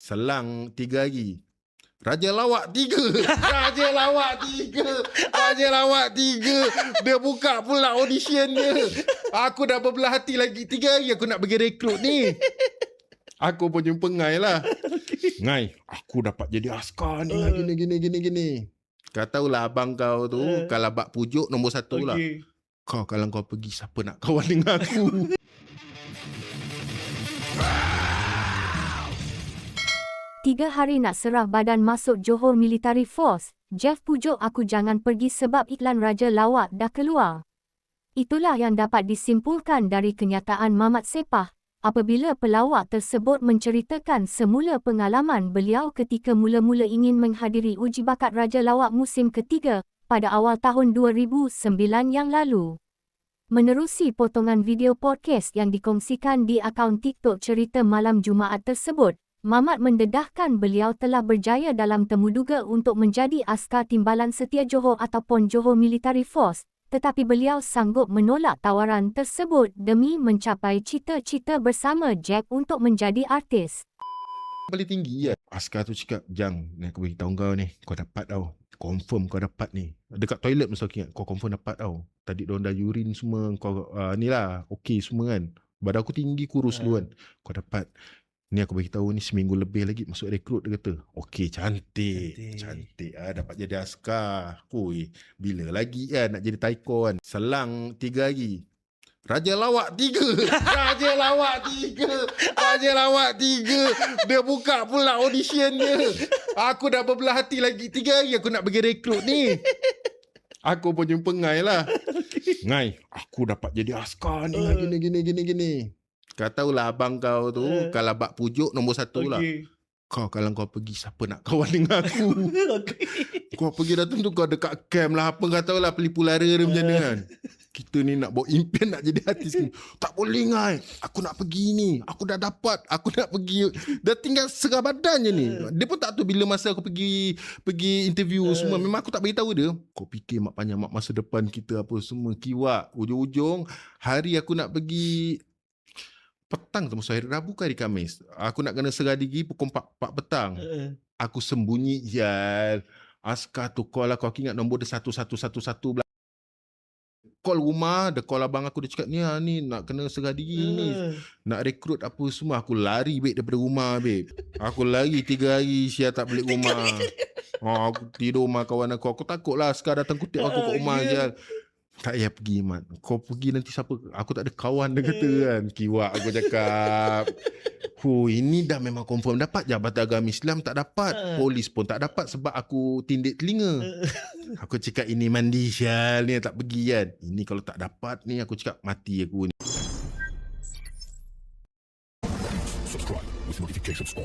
Selang 3 hari. Raja lawak 3. Raja lawak 3. Raja lawak 3. Dia buka pula audition dia. Aku dah berbelah hati lagi. 3 hari aku nak pergi rekrut ni. Aku pun jumpa Ngai lah. Ngai, aku dapat jadi askar ni. Gini. Kau tahulah abang kau tu, kalau bak pujuk nombor 1 lah. Kau kalau kau pergi, siapa nak kawan dengan aku? Tiga hari nak serah badan masuk Johor Military Force, Jeff pujuk aku jangan pergi sebab iklan Raja Lawak dah keluar. Itulah yang dapat disimpulkan dari kenyataan Mamat Sepah apabila pelawak tersebut menceritakan semula pengalaman beliau ketika mula-mula ingin menghadiri uji bakat Raja Lawak musim ketiga pada awal tahun 2009 yang lalu. Menerusi potongan video podcast yang dikongsikan di akaun TikTok Cerita Malam Jumaat tersebut, Mamat mendedahkan beliau telah berjaya dalam temuduga untuk menjadi askar timbalan setia Johor ataupun Johor Military Force, tetapi beliau sanggup menolak tawaran tersebut demi mencapai cita-cita bersama Jack untuk menjadi artis. Paling tinggi ya. Askar tu cakap, Jang, ni aku beritahu kau ni, kau dapat tau. Confirm kau dapat ni. Dekat toilet masa aku ingat, kau confirm dapat tau. Tadi diorang dah urine semua, kau ni lah, okey semua kan. Badan aku tinggi, kurus dulu kan. Kau dapat. Ni aku beritahu ni seminggu lebih lagi masuk rekrut, dia kata. Okey, cantik. Dapat jadi askar. Hui, bila lagi kan nak jadi taiko kan. Selang 3 hari. Raja lawak 3. Raja lawak 3. Raja lawak 3. Dia buka pula audition dia. Aku dah berbelah hati lagi. 3 hari aku nak pergi rekrut ni. Aku pun jumpa Ngai lah. Ngai, aku dapat jadi askar ni. Gini. Kau tahulah abang kau tu, kalau bak pujuk nombor 1 lah. Kau kalau kau pergi, siapa nak kawan dengan aku? Kau pergi dah tentu kau dekat camp lah. Apa kau tahulah pelipu lara dia macam mana kan. Kita ni nak bawa impian nak jadi artis ni. Tak boleh Ngai. Aku nak pergi ni. Aku dah dapat. Aku nak pergi. Dah tinggal serah badan je ni. Dia pun tak tahu bila masa aku pergi interview semua. Memang aku tak beritahu dia. Kau fikir mak panjang mak masa depan kita apa semua. Kiwak. Ujung-ujung hari aku nak pergi petang tu masa hari Rabu ke hari Khamis. Aku nak kena serah diri pukul 4 petang. Aku sembunyi je. Askar tu call aku ingat nombor dia 1111. Call rumah, dia call abang aku, dia cakap ni nak kena serah diri ni. Nak rekrut apa semua. Aku lari babe daripada rumah babe. Aku lari 3 hari Syah tak balik rumah. Aku tidur rumah kawan aku. Aku takut lah Askar datang kutip aku kat rumah Syah. Tak payah pergi Mat. Kau pergi nanti siapa? Aku tak ada kawan dia kata kan. Kiwak aku cakap. Ini dah memang confirm dapat. Jabatan Agama Islam tak dapat. Polis pun tak dapat sebab aku tindik telinga. Aku cakap ini mandi Syal ni tak pergi kan. Ini kalau tak dapat ni aku cakap mati aku ni. Subscribe with notifications on.